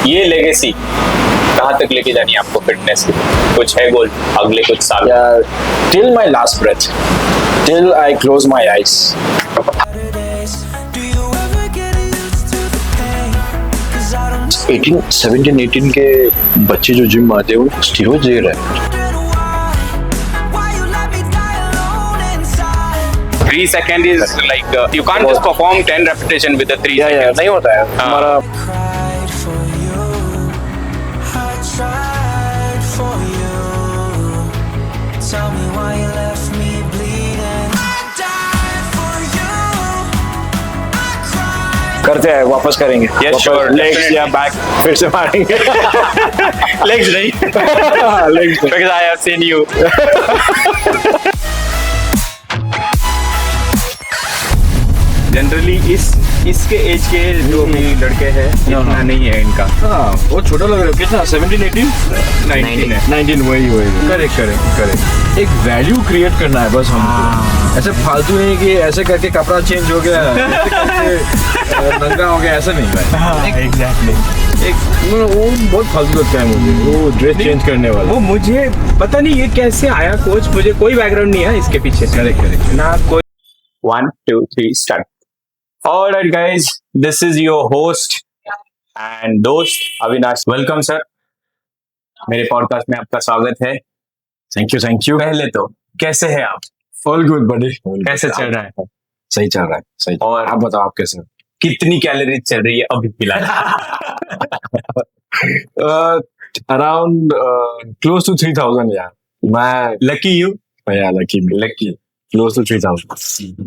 ये लेगेसी कहाँ तक लेके जानी है आपको फिटनेस की? कुछ है गोल अगले कुछ साल? Till my last breath, till I close my eyes. 17-18 के बच्चे जो जिम आते हैं वो स्टीरॉइड्स ले रहे हैं। 3 seconds is like you can't just perform 10 repetition with the 3 seconds. नहीं होता है हमारा। करते हैं, वापस करेंगे। Yes, sure, लेग्स या बैक फिर से मारेंगे। Legs नहीं legs because I have seen you. Generally इसके एज के जो भी लड़के हैं इतना नहीं है इनका। हाँ, वो छोटा लग रहा है। कितना 17-18 19 है। 19 वही करेक्ट। एक वैल्यू क्रिएट करना है बस हमको। ऐसे फालतू नहीं कि ऐसे करके कपड़ा चेंज हो गया, ऐसे करके नंगा हो गया, ऐसा नहीं भाई। एग्जैक्टली। एक वो बहुत फालतू लगता है मुझे, वो ड्रेस चेंज करने वाला। वो मुझे पता नहीं ये कैसे आया कोच, मुझे कोई बैकग्राउंड नहीं है इसके पीछे। करेक्ट ना कोई। 1 2 3 start. Alright guys, this is your host and दोस्त अविनाश। वेलकम सर, मेरे पॉडकास्ट में आपका स्वागत है। Thank you. पहले तो कैसे हैं आप? ऑल गुड बडी। कैसे चल रहा है? सही चल रहा है। और आप बताओ आप कैसे? कितनी कैलोरीज चल रही है अभी फिलहाल? अराउंड क्लोज टू 3000 यार। मैं lucky you. Lucky close to 3000.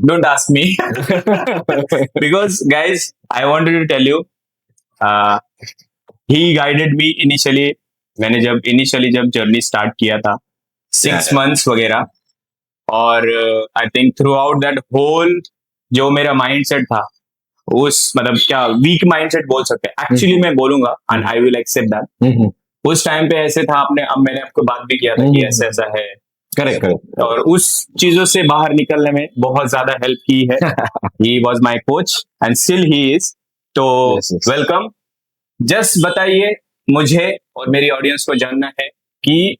Don't ask me because guys, I wanted to tell you, he guided me initially. मैंने जब जर्नी स्टार्ट किया था 6 months वगैरह, और I think throughout that whole जो मेरा माइंडसेट था, उस मतलब क्या वीक माइंडसेट बोल सकते हैं एक्चुअली, मैं बोलूंगा and I will accept that. उस टाइम पे ऐसे था, अब मैंने आपको बात भी किया था कि ऐसा है। करेक्ट। और उस चीजों से बाहर निकलने में बहुत ज्यादा हेल्प की है। He was my coach and still he is. तो वेलकम। जस्ट बताइए, मुझे और मेरी ऑडियंस को जानना है कि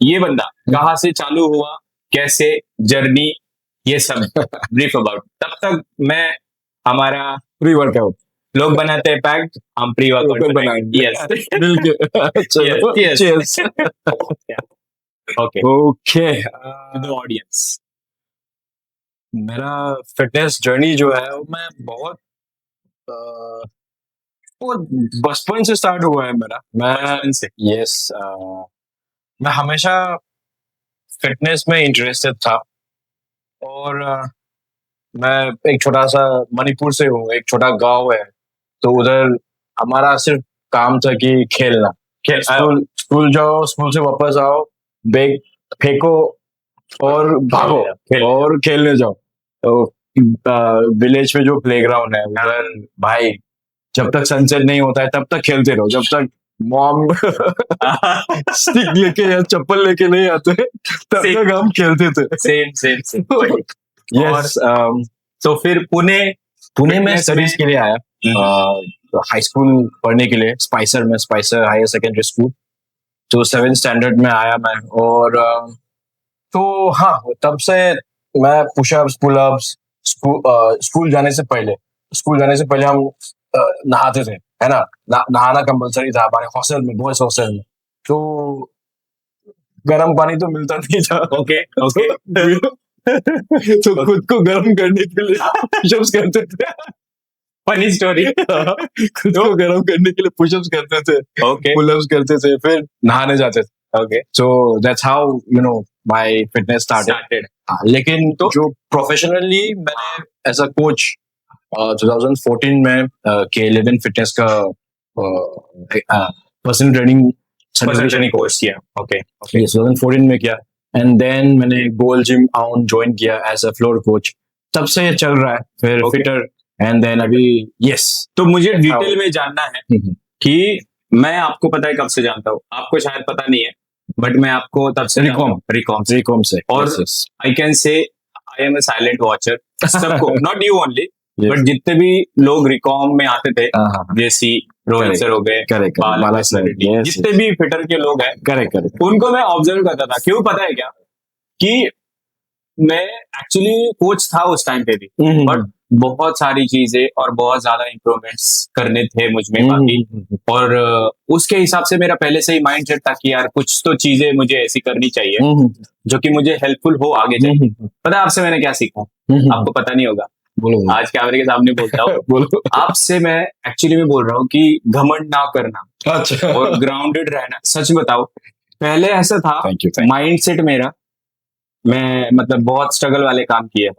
ये बंदा कहाँ से चालू हुआ, कैसे जर्नी, ये सब ब्रीफ अबाउट। तब तक मैं हमारा प्री वर्कआउट लोग बनाते हैं पैक्ड, हम प्री वर्कआउट बनाएंगे। यस। ओके। The audience. मेरा फिटनेस जर्नी जो है वो मैं बहुत बचपन से स्टार्ट हुआ है मेरा। बचपन से? यस। मैं हमेशा फिटनेस में इंटरेस्टेड था, और मैं एक छोटा सा मणिपुर से हूँ, एक छोटा गांव है, तो उधर हमारा सिर्फ काम था कि खेलना। स्कूल जाओ, स्कूल से वापस आओ, बैग फेंको और भागो और खेलने जाओ। तो विलेज में जो प्लेग्राउंड है उधर भाई, जब तक सनसेट नहीं होता है तब तक खेलते रहो, जब तक मॉम स्टिक लेके या चप्पल लेके नहीं आते तब तक हम खेलते थे। सेम। यस। तो फिर पुणे में स्टडीज के लिए आया, हाई स्कूल पढ़ने के लिए स्पाइसर हायर सेकेंडरी स्कूल। तो 7th स्टैंडर्ड में आया मैं, और तो हाँ, तब से मैं पुशअप्स पुलअप्स स्कूल जाने से पहले हम नहाते थे, है ना। नहाना कंपलसरी था हमारे हॉस्टल में, बॉयज हॉस्टल में। तो गर्म पानी तो मिलता नहीं था। ओके। तो खुद को गर्म करने के लिए पुशअप्स करते थे। Funny story. खुद को गर्म करने के लिए पुशअप्स करते थे, पुलअप्स करते थे, फिर नहाने जाते थे। Okay. So that's how my fitness started. लेकिन तो जो प्रोफेशनली मैंने एज अ कोच 2014 में K11 फिटनेस का पर्सनल ट्रेनिंग सर्टिफिकेशन कोर्स किया। ओके। 2014 में किया, एंड देन मैंने गोल जिम आउन ज्वाइन किया एज अ फ्लोर कोच। तब से ये चल रहा है, फिर फिटर, एंड देन अभी यस। तो मुझे डिटेल में जानना है कि मैं आपको पता है कब से जानता हूँ, आपको शायद पता नहीं है, बट मैं आपको तब से रिकॉम से, और I can say I am a silent watcher सबको, not you only, Yes. But जितने भी लोग रिकॉम में आते थे, हाँ, जैसी रोहित Correct. सर हो गए, करेक्ट बाला सर, yes, जितने भी फिटर के लोग हैं, करेक्ट उनको मैं ऑब्जर्व करता था। क्यों पता है क्या, कि मैं एक्चुअली कोच था उस टाइम पे भी, बट बहुत सारी चीजें और बहुत ज्यादा इम्प्रूवमेंट्स करने थे मुझ में बाकी, और उसके हिसाब से मेरा पहले से ही माइंड सेट था कि यार कुछ तो चीजें मुझे ऐसी करनी चाहिए जो कि मुझे हेल्पफुल हो आगे जाके। पता है आपसे मैंने क्या सीखा? आपको पता नहीं होगा, बोलो आज कैमरे के सामने बोलता हूँ। बोलो। आपसे मैं एक्चुअली में बोल रहा हूँ कि घमंड ना करना अच्छा और ग्राउंडेड रहना। सच बताओ, पहले ऐसा था थैंक यू माइंड सेट मेरा, मैं मतलब बहुत स्ट्रगल वाले काम किए,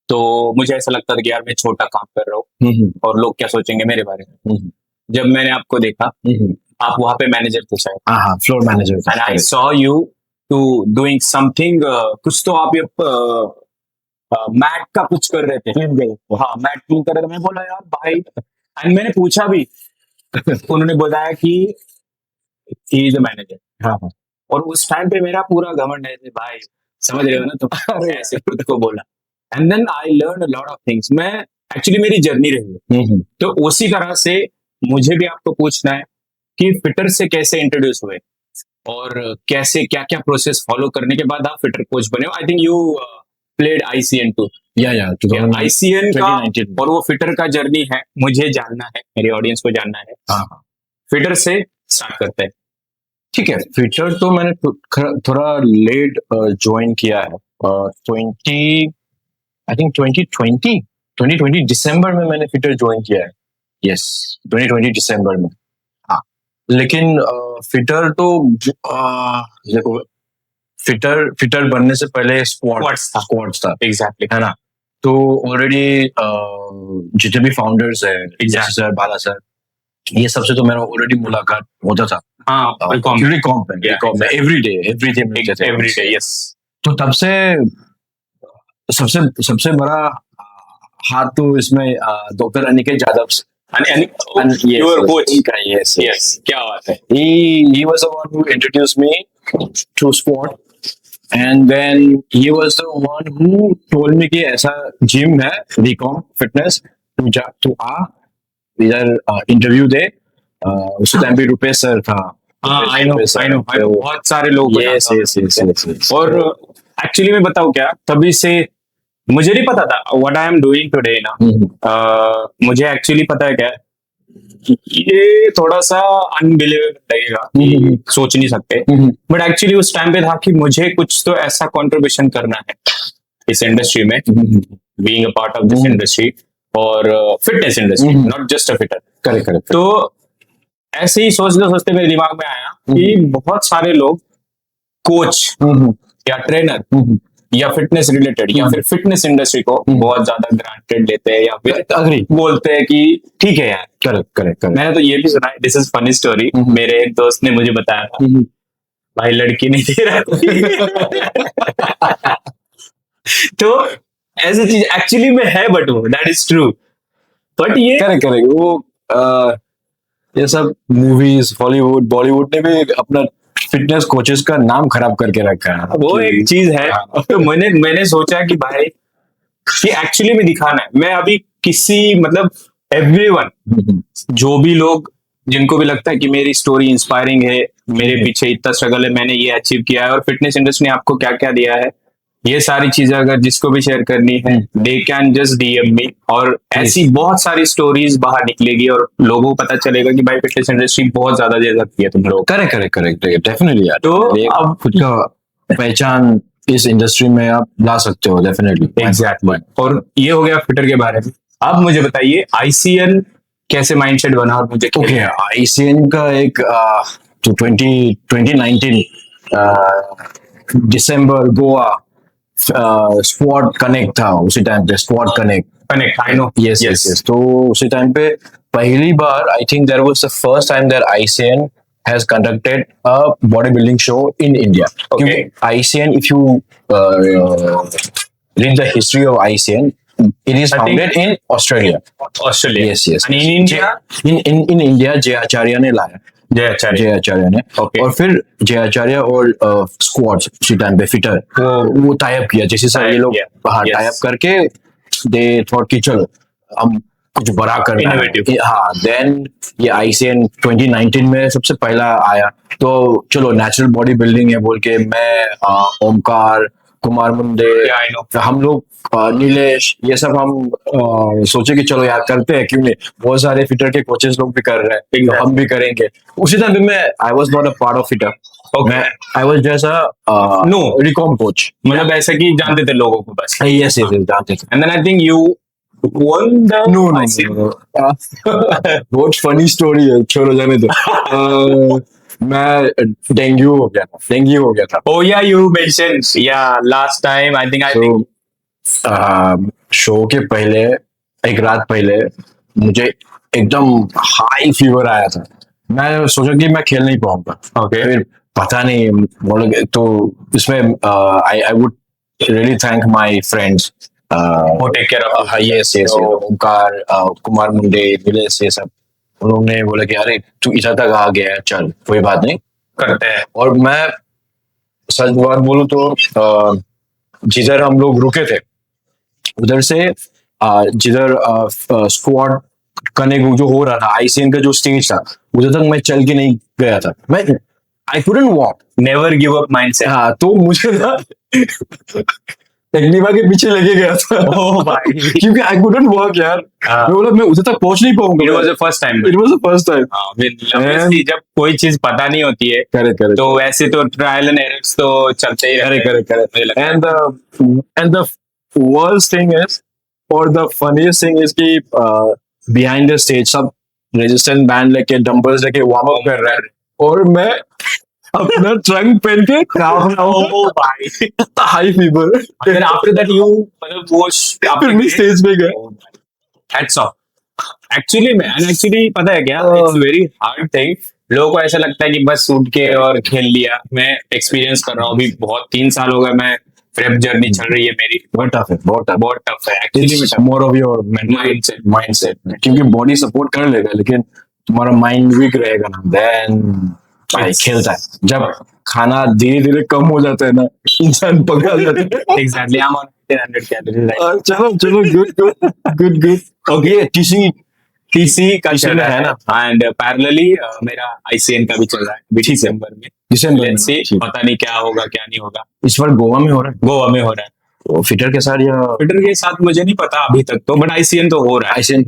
तो मुझे ऐसा लगता था कि यार मैं छोटा काम कर रहा हूँ और लोग क्या सोचेंगे मेरे बारे में। जब मैंने आपको देखा, आप वहां पे मैनेजर थे शायद, हाँ floor manager, and I saw you too doing something, कुछ तो आप ये मैट का कुछ कर रहे थे। हाँ, मैट क्लीन कर रहे थे। मैं बोला यार भाई, एंड मैंने पूछा भी, उन्होंने बताया कि ही इज अ मैनेजर। हाँ और उस टाइम पे मेरा पूरा घमंड ऐसे, भाई समझ रहे हो ना तुम, ऐसे खुद को बोला। And then I learn a lot of things. मैं एक्चुअली मेरी जर्नी रही है, तो उसी तरह से मुझे भी आपको पूछना है कि फिटर से कैसे इंट्रोड्यूस हुए और कैसे क्या क्या प्रोसेस फॉलो करने के बाद आप फिटर कोच बने हो। I think you played ICN two, या ICN का 2019 और वो फिटर का जर्नी है, मुझे जानना है, मेरे ऑडियंस को जानना है। हाँ फिटर से स्टार्ट करते हैं। ठीक है। फिटर तो मैंने थोड़ा लेट ज्वाइन किया है, 2020 दिसंबर में मैंने फिटर ज्वाइन किया है। यस 2020 दिसंबर में। हाँ, लेकिन फिटर तो देखो, फिटर बनने से पहले स्क्वाड्स था एग्जैक्टली, है ना। तो ऑलरेडी जितने भी फाउंडर्स है, Exactly. सर, बाला सर, ये सबसे तो मेरा ऑलरेडी मुलाकात होता था। हाँ, एवरी डे यस। तो तब से सबसे बड़ा हाथ तो इसमें doctor Aniket Yadav, Your coach. yes, क्या बात है। he was the one who introduced me to sport, and then he was the one who told me कि ऐसा जिम है Recom Fitness, तू आ इधर इंटरव्यू दे। उस टाइम पे रुपेश सर था। हाँ, I know, बहुत सारे लोग yes. और एक्चुअली मैं बताऊँ क्या, तभी से मुझे नहीं पता था what I am doing today ना। मुझे एक्चुअली पता है क्या, ये थोड़ा सा अनबिलीवेबल लगेगा, सोच नहीं सकते, बट एक्चुअली उस टाइम पे था कि मुझे कुछ तो ऐसा कंट्रीब्यूशन करना है इस इंडस्ट्री में, being a part of this industry और fitness industry, not just a fitter. Correct. तो ऐसे ही सोचते सोचते मेरे दिमाग में आया कि बहुत सारे लोग कोच या ट्रेनर या फिटनेस रिलेटेड या फिर फिटनेस इंडस्ट्री को बहुत ज्यादा ग्रांटेड लेते हैं या फिर बोलते हैं कि ठीक है यार। करेक्ट। मैंने तो ये भी सुना है, दिस इज फनी स्टोरी, मेरे एक दोस्त ने मुझे बताया था, भाई लड़की नहीं दे रहा तो ऐसी चीज एक्चुअली में है, बट वो दैट इज ट्रू। बट ये करेक्ट वो ये सब मूवीज, हॉलीवुड, बॉलीवुड ने भी अपना फिटनेस कोचेस का नाम खराब करके रखा है। वो एक चीज है। तो मैंने सोचा कि भाई कि एक्चुअली में दिखाना है। मैं अभी किसी मतलब एवरीवन, जो भी लोग जिनको भी लगता है कि मेरी स्टोरी इंस्पायरिंग है, मेरे पीछे इतना स्ट्रगल है, मैंने ये अचीव किया है और फिटनेस इंडस्ट्री ने आपको क्या क्या दिया है, ये सारी चीजें अगर जिसको भी शेयर करनी है, दे कैन जस्ट DM मी, और ऐसी बहुत सारी स्टोरीज बाहर निकलेगी और लोगों को पता चलेगा कि भाई फिटनेस इंडस्ट्री बहुत ज्यादा दे सकती है तुम लोग। करेक्ट डेफिनेटली यार। तो अब खुद का पहचान इस इंडस्ट्री में आप ला सकते हो डेफिनेटली। एग्जैक्टली। और ये हो गया फिटर के बारे में। अब मुझे बताइए ICN कैसे माइंडसेट बना और मुझे ओके ICN का एक 2019 दिसंबर गोवा स्क्वाड कनेक्ट था। उसी टाइम पे squad connect I know. Yes. तो उसी टाइम पे पहली बार I think there was the first time that ICN has conducted a bodybuilding show in India. Okay. ICN, if you read the history of ICN, it is founded in Australia. Australia. Yes. And in India? In India, Jay Acharya ने लाया। जय आचार्य। जय आचार्य ने। Okay. और फिर जय आचार्य और squads उसी टाइम पे फिटर वो टाई अप किया, जैसे सर ये लोग Yes. टाई अप करके दे थॉट कि चलो हम कुछ बड़ा करना है। Innovative. हाँ, देन ये ICN 2019 में सबसे पहला आया, तो चलो नेचुरल बॉडी बिल्डिंग है बोल के मैं ओमकार, कुमार मुंडे, Yeah, I know. हम लोग नीलेश, ये सब हम सोचे कि चलो यार करते हैं, क्यों नहीं। बहुत सारे फिटर के कोचेस लोग भी कर रहे हैं, तो हम भी करेंगे। उसी टाइम पे मैं I was not a part of fitter, मैं I was just a No. Recomp coach. मतलब ऐसा कि जानते थे लोगों को बस। यस यस जानते थे। And then I think you won the no बहुत फनी स्टोरी है, छोड़ो जाने दो। मैं डेंगू हो गया था। Oh yeah, you mentioned. Yeah, last time I think तो शो के पहले एक रात पहले मुझे एकदम हाई फीवर आया था। मैं सोचा कि मैं खेल नहीं पाऊंगा। Okay. फिर पता नहीं बोलोगे तो इसमें I would really thank my friends who take care of you. Yes Omkar, Kumar Munde, Nilesh, ये सब उन्होंने बोला कि अरे तू इधर तक आ गया है, चल कोई बात नहीं करते हैं। और मैं सच बात बोलूं तो जिधर हम लोग रुके थे उधर से जिधर स्क्वाड करने को जो हो रहा था, ICN का जो स्टेज था उधर तक मैं चल के नहीं गया था। मैं I couldn't walk. Never give up mindset. हाँ, तो मुझे ना टेक्निवा के पीछे लगे गया था। Oh भाई। क्योंकि आई कुडंट वॉक यार। हाँ। मैं बोला मैं उधर तक पहुंच नहीं It पाऊंगा। was the first time. It was the first time. हाँ, obviously जब कोई चीज पता नहीं होती है करेक्ट तो वैसे तो ट्रायल एंड एरर्स तो चलते ही रहते हैं। मुझे लगता है। and the worst thing is और the funniest thing is कि behind the stage सब रेजिस्टेंस बैंड लेके डंबल्स लेके वार्म अप कर रहे हैं और मैं अपना ट्रंक पहन के काम Oh भाई। High fever. Then after that you मतलब वो फिर मैं स्टेज पे गया। Hats off. Actually पता है क्या? It's very hard thing. लोगों को ऐसा लगता है कि बस उठ के और खेल लिया। मैं एक्सपीरियंस कर रहा हूँ अभी, बहुत 3 साल हो गए मैं प्रेप जर्नी चल रही है मेरी। बहुत टफ है, बहुत टफ है एक्चुअली में। मोर ऑफ योर माइंडसेट क्योंकि बॉडी सपोर्ट कर लेगा लेकिन तुम्हारा माइंड वीक रहेगा ना, देन भाई खेलता है। जब खाना धीरे धीरे कम हो जाता है ना, इंसान पकड़ा जाता है। Exactly, I'm on 100 calories right now. चलो गुड ओके। TC का TC चल में रहा है है ना? एंड पैरेलली मेरा ICN का भी चल रहा है अभी दिसंबर में। Let's see, पता नहीं क्या होगा क्या नहीं होगा। इस बार गोवा में हो रहा है, गोवा में हो रहा है। तो फिटर के साथ या ट्विटर के साथ मुझे नहीं पता अभी तक तो, बट ICN तो हो रहा है। ICN?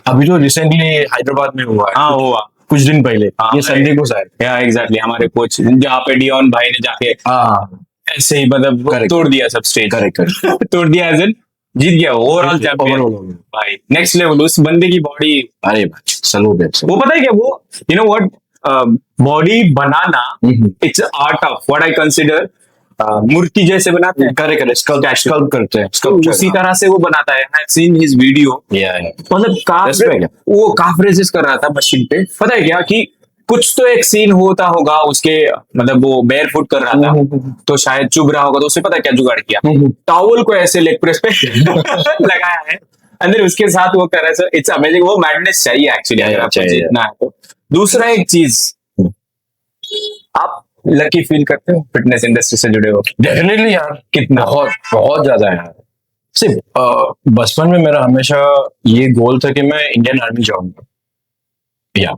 अभी तो रिसेंटली हैदराबाद में हुआ है। हाँ हुआ कुछ दिन पहले। हाँ, ये संडे को शायद। या एग्जैक्टली हमारे कोच जहाँ पे डियोन भाई ने जाके हाँ ऐसे ही मतलब Correct. तोड़ दिया सब स्टेज। करेक्ट तोड़ दिया एज इन जीत गया ओवरऑल चैंपियन भाई। नेक्स्ट लेवल उस बंदे की बॉडी। अरे भाई सलूट है। वो पता है क्या, वो यू नो व्हाट, बॉडी बनाना it's art of what I consider. मूर्ति जैसे बनाते हैं, करेक्ट स्कल्प करते हैं, तो उसी तरह से वो बनाता है। आई सीन हिज वीडियो, मतलब Respect है। वो काफ रेजिस कर रहा था मशीन पे। पता है क्या कि कुछ तो एक सीन होता होगा उसके, मतलब वो बेयर फुट कर रहा था तो शायद चुभ रहा होगा, तो उसने पता है क्या जुगाड़ किया, टॉवल को ऐसे लेग प्रेस पे लगाया है अंदर उसके साथ वो कर रहा है। It's amazing. वो मैडनेस चाहिए एक्चुअली अगर आपको जीतना है तो। दूसरा एक चीज, आप लकी फील करते हो फिटनेस इंडस्ट्री से जुड़े हो? डेफिनेटली यार, कितना? बहुत ज्यादा है यार। सिर्फ बचपन में मेरा हमेशा ये गोल था कि मैं इंडियन आर्मी जाऊंगा। या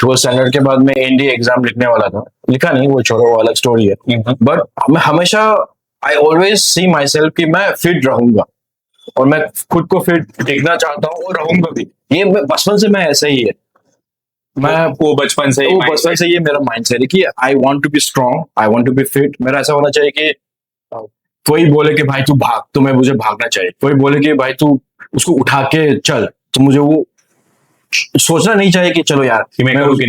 12th स्टैंडर्ड के बाद मैं एनडीए एग्जाम लिखने वाला था, लिखा नहीं, वो छोड़ो, वो अलग स्टोरी है। बट मैं हमेशा I always see my self कि मैं फिट रहूंगा और मैं खुद को फिट देखना चाहता हूँ और रहूंगा भी। ये बचपन से मैं ऐसा ही है। मैं वो बचपन से ये मेरा माइंडसेट है कि I want to be strong, I want to be fit. मेरा ऐसा होना चाहिए कि कोई बोले कि भाई तू भाग, तो मैं मुझे भागना चाहिए। कोई बोले कि भाई तू उसको उठा के चल, तो मुझे वो सोचना नहीं चाहिए कि चलो यार मैं करूँ कि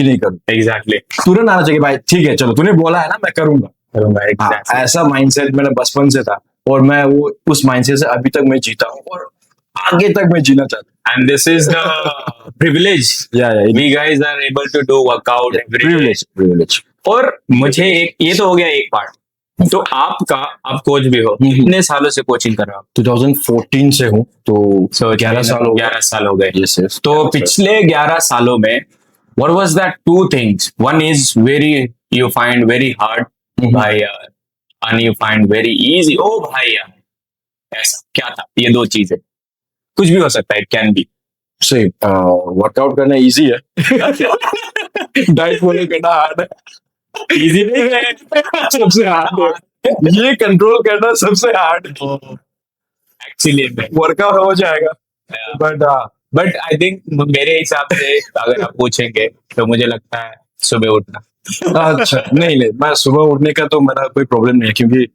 नहीं करूँ। एग्जैक्टली तुरंत आना चाहिए भाई ठीक है चलो तूने बोला है ना मैं करूंगा। ऐसा माइंडसेट मेरा बचपन से था और मैं वो उस माइंडसेट से अभी तक मैं जीता हूँ और आगे तक मैं जीना चाहता हूँ। And this is the privilege. We guys are able to do workout every day. Privilege. और मुझे एक ये तो हो गया एक पार्ट। तो आप कोच भी हो, कितने सालों से कोचिंग कर रहे हो? 2014 से हूँ, तो 11 साल हो गए। Yes, yes. तो पिछले 11 सालों में what was that two things? One is very you find very hard, भाई यार, and you find very easy. Oh भाई यार, ऐसा क्या था? ये दो चीजें, कुछ भी हो सकता है. It can be. से वर्कआउट करना इजी है, डाइट फॉलो करना हार्ड है. Easy नहीं है. सबसे हार्ड है, ये कंट्रोल करना सबसे हार्ड है. Actually, वर्कआउट हो जाएगा, but I think मेरे हिसाब से अगर आप पूछेंगे तो मुझे लगता है सुबह उठना. अच्छा नहीं, मैं सुबह उठने का तो मेरा कोई प्रॉब्लम नहीं है, क्योंकि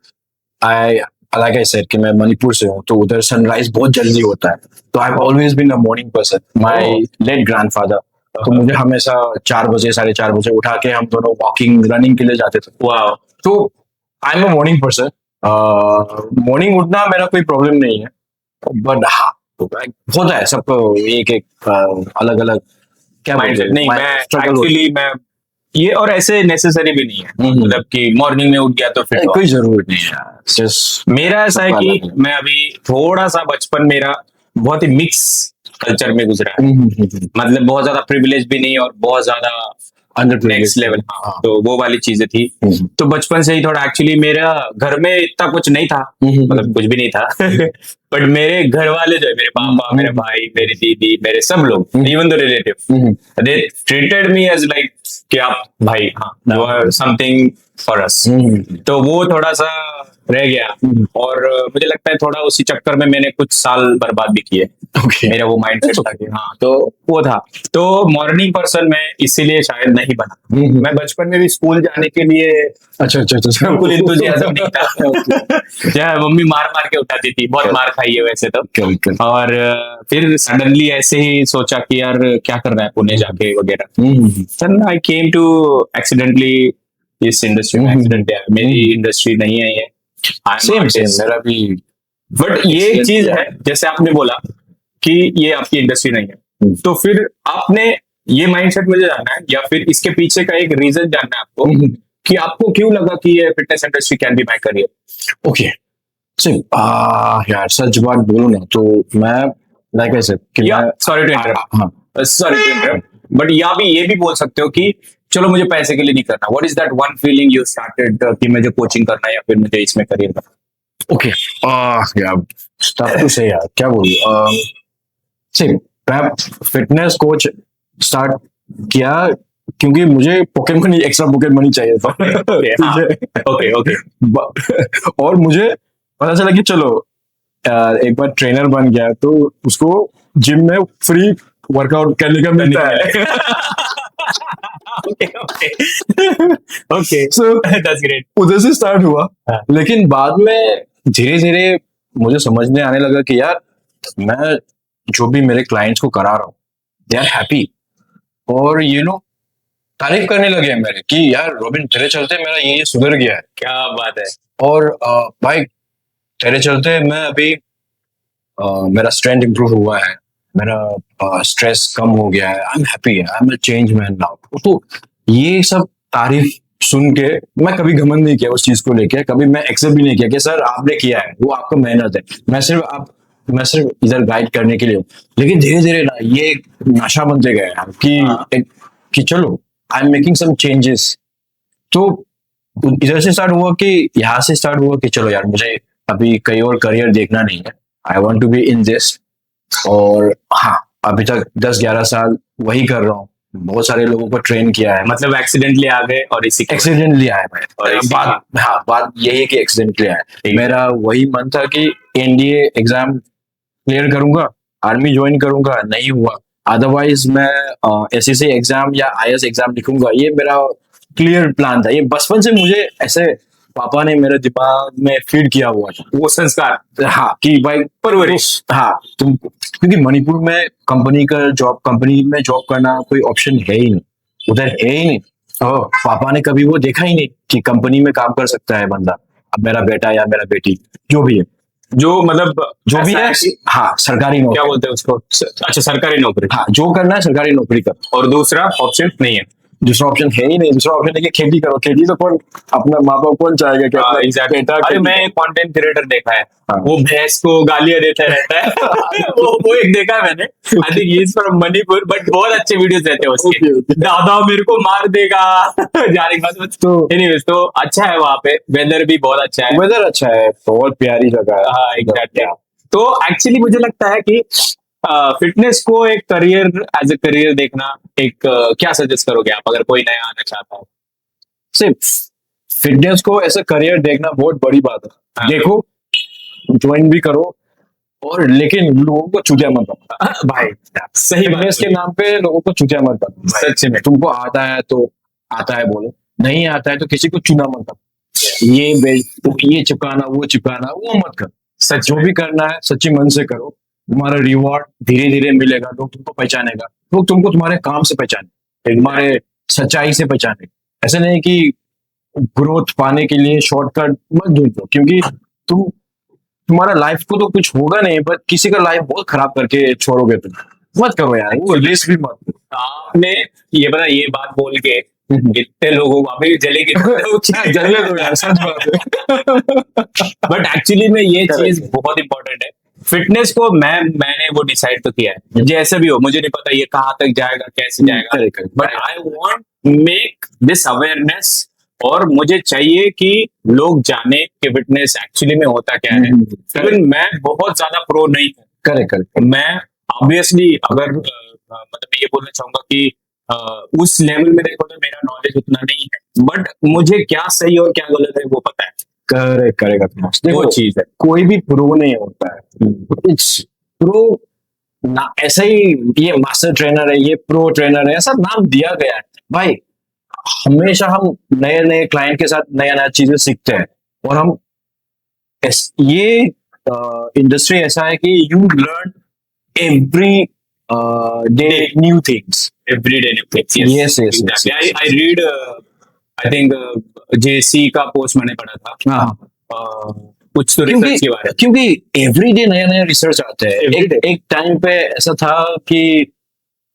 आई लाइक आई सेड कि मैं मणिपुर से हूँ, तो उधर सनराइज बहुत जल्दी होता है. तो I have always been a morning person. My late grandfather, तो मुझे हमेशा 4 बजे 4:30 बजे उठा के हम दोनों वॉकिंग रनिंग के लिए जाते थे. Wow. तो I am a morning person. Morning उठना मेरा कोई प्रॉब्लम नहीं है, बट हाँ होता है सबको एक अलग अलग क्या Mindset. नहीं, मैं struggle एक्चुअली मैं ये और ऐसे नेसेसरी भी नहीं है. मतलब कि मॉर्निंग में उठ गया तो फिर कोई जरूरत नहीं है. Just मेरा ऐसा है सबका कि अलग है. मैं अभी थोड़ा सा बचपन मेरा बहुत ही मिक्स कल्चर में गुजरा है. मतलब बहुत ज्यादा प्रिविलेज भी नहीं और बहुत ज्यादा नेक्स्ट लेवल. तो वो वाली चीजें थी. तो बचपन से ही थोड़ा एक्चुअली मेरा घर में इतना कुछ नहीं था, मतलब कुछ भी नहीं था. बट मेरे घर वाले जो है, मेरे पापा, मेरे भाई, मेरी दीदी, मेरे सब लोग, even the relative, they treated me as like कि आप भाई, हाँ, you are something for us. तो वो थोड़ा सा रह गया और मुझे लगता है थोड़ा उसी चक्कर में मैंने कुछ साल बर्बाद भी किए. मेरा वो माइंडसेट था कि हाँ, तो वो था. तो मॉर्निंग पर्सन मैं इसीलिए शायद नहीं बना. मैं बचपन में भी स्कूल जाने के लिए अच्छा बिल्कुल इंतुजियाज्म नहीं था. क्या मम्मी मार मार के उठाती थी, बहुत मार खाई है वैसे तो. और फिर सडनली ऐसे ही सोचा कि यार क्या करना है पुणे जाके वगैरह. Then I came to accidentally इस इंडस्ट्री में. एक्सीडेंट है, मेरी इंडस्ट्री नहीं है ये. सेम मेरा भी. बट ये एक चीज है, जैसे आपने बोला कि ये आपकी इंडस्ट्री नहीं है, तो फिर आपने ये माइंडसेट मुझे जानना है, या फिर इसके पीछे का एक रीजन जानना है आपको कि आपको क्यों लगा कि ये fitness industry can be my career. Okay, यार सच बात बोलूं ना तो मैं लाइक आई सेड कि सॉरी टू इंटरप्ट, बट या भी ये भी बोल सकते हो कि चलो मुझे पैसे के लिए नहीं करना. What is that one feeling you started कि मुझे कोचिंग करना है या फिर मुझे इसमें करियर करना. ओके, यार स्टार्ट टू से यार क्या बोलूं. मैं फिटनेस कोच स्टार्ट किया क्योंकि मुझे pocket money, extra pocket money चाहिए था. ओके. और मुझे पता चला कि चलो एक बार ट्रेनर बन गया तो उसको जिम में फ्री वर्कआउट करने का मिलता है. Okay, so that's great. उधर से स्टार्ट हुआ. लेकिन बाद में धीरे धीरे मुझे समझने आने लगा कि यार मैं जो भी मेरे क्लाइंट्स को करा रहा हूँ दे आर हैप्पी, और तारीफ करने लगे मेरे कि यार रोबिन तेरे चलते मेरा ये सुधर गया है. क्या बात है. और भाई तेरे चलते मैं अभी मेरा स्ट्रेंथ इंप्रूव हुआ है, मेरा स्ट्रेस कम हो गया है, I am happy, I am a change man now. तो ये सब तारीफ सुन के मैं कभी घमंड नहीं किया उस चीज को लेके, कभी मैं एक्सेप्ट भी नहीं किया कि सर आपने किया है, वो आपका मेहनत है, मैं सिर्फ इधर गाइड करने के लिए हूँ. लेकिन धीरे धीरे ना ये एक नशा बनते गए कि चलो I am making some changes. तो इधर से स्टार्ट हुआ कि यहाँ से स्टार्ट हुआ कि चलो यार मुझे अभी कहीं और करियर देखना नहीं है, I want to be in this. और हाँ, अभी तक 10-11 साल वही कर रहा हूँ. बहुत सारे लोगों को ट्रेन किया है. मतलब एक्सीडेंटली आ गए और इसी एक्सीडेंटली आया मैं. और बात यही है कि एक्सीडेंटली आया. मेरा वही मन था कि एनडीए एग्जाम क्लियर करूंगा, आर्मी ज्वाइन करूंगा, नहीं हुआ. अदरवाइज मैं एसएससी एग्जाम या आईएएस एग्जाम लिखूंगा. ये मेरा क्लियर प्लान था. ये बचपन से मुझे ऐसे पापा ने मेरे दिमाग में फीड किया हुआ था वो संस्कार. हाँ कि भाई परवरिश. हाँ तुम, क्योंकि मणिपुर में कंपनी में जॉब करना कोई ऑप्शन है ही नहीं, उधर है ही नहीं. पापा ने कभी वो देखा ही नहीं कि कंपनी में काम कर सकता है बंदा. अब मेरा बेटा या मेरा बेटी जो भी है, जो मतलब जो भी है, हाँ सरकारी नौकरी. क्या बोलते हैं उसको? अच्छा, सरकारी नौकरी. हाँ, जो करना है सरकारी नौकरी कर. और दूसरा ऑप्शन नहीं है. दूसरा ऑप्शन है ही नहीं। दूसरा ऑप्शन है कि खेती करो। खेती तो कौन, अपना माँ बाप कौन चाहेगा कि अपना एग्जैक्टली। बेटा अरे खेती मैं एक कंटेंट क्रिएटर देखा है, हाँ। वो भैंस को गालियां देता रहता है। वो एक देखा है मैंने, I think he is from Manipur, but बहुत अच्छे वीडियोस रहते हैं उसके। Okay, okay. दादा मेरे को मार देगा जाने के बाद। तो एनीवेज, तो अच्छा है वहाँ पे, वेदर भी बहुत अच्छा है। वेदर अच्छा है, बहुत प्यारी जगह है। हाँ एग्जैक्टली। तो एक्चुअली मुझे लगता है कि फिटनेस को एक करियर, एज ए करियर देखना, एक क्या सजेस्ट करोगे आप अगर कोई नया आना चाहता है? सिर्फ फिटनेस को ऐसा करियर देखना बहुत बड़ी बात है। हाँ। देखो, ज्वाइन भी करो, और लेकिन लोगों को चूतिया मत करो भाई सही बात फिटनेस के बोली। नाम पे लोगों को चूतिया मत करो। सच में। तुमको आता है तो आता है बोलो, नहीं आता है तो किसी को चुना मत करो। ये चिपकाना वो मत करो। सच जो भी करना है सच्ची मन से करो, तुम्हारा रिवॉर्ड धीरे धीरे मिलेगा। लोग तुमको पहचानेगा, लोग तुमको तुम्हारे काम से पहचाने, तुम्हारे सच्चाई से पहचाने। ऐसा नहीं कि ग्रोथ पाने के लिए शॉर्टकट मत ढूंढो, क्योंकि तुम्हारा लाइफ को तो कुछ होगा नहीं, पर किसी का लाइफ बहुत खराब करके छोड़ोगे तुम। मत करो यार, वो रिस्क भी मत लो। आपने ये बता, ये बात बोल के कितने लोगों को अभी जलेगी जलने दो यार, सच बात है। बट एक्चुअली में ये Correct. चीज बहुत इंपॉर्टेंट है। फिटनेस को मैंने वो डिसाइड तो किया है, जैसे भी हो, मुझे नहीं पता ये कहाँ तक जाएगा, कैसे जाएगा, Correct, correct. But I want make this awareness. और मुझे चाहिए कि लोग जाने कि फिटनेस एक्चुअली में होता क्या है। लेकिन मैं बहुत ज्यादा प्रो नहीं हूँ। करेक्ट। मैं ऑब्वियसली अगर मतलब मैं ये बोलना चाहूंगा कि उस लेवल में देखो तो मेरा नॉलेज उतना नहीं है, बट मुझे क्या सही और क्या गलत है वो पता है। करेक्ट। देखो, वो चीज है। कोई भी प्रो नहीं होता है। इट्स प्रो ना, ऐसा ही ये मास्टर ट्रेनर है, ये प्रो ट्रेनर है, ऐसा नाम दिया गया है भाई। हमेशा हम नए नए क्लाइंट के साथ नया नया चीजें सीखते हैं, और हम ये इंडस्ट्री ऐसा है कि you learn every day new things. Everyday new things. Yes. Exactly. I read, I think JC का पोस्ट मैंने पढ़ा था। हाँ, कुछ तो रिसर्च के बारे में। क्योंकि एवरी डे नया नया रिसर्च आता है। एक टाइम पे ऐसा था कि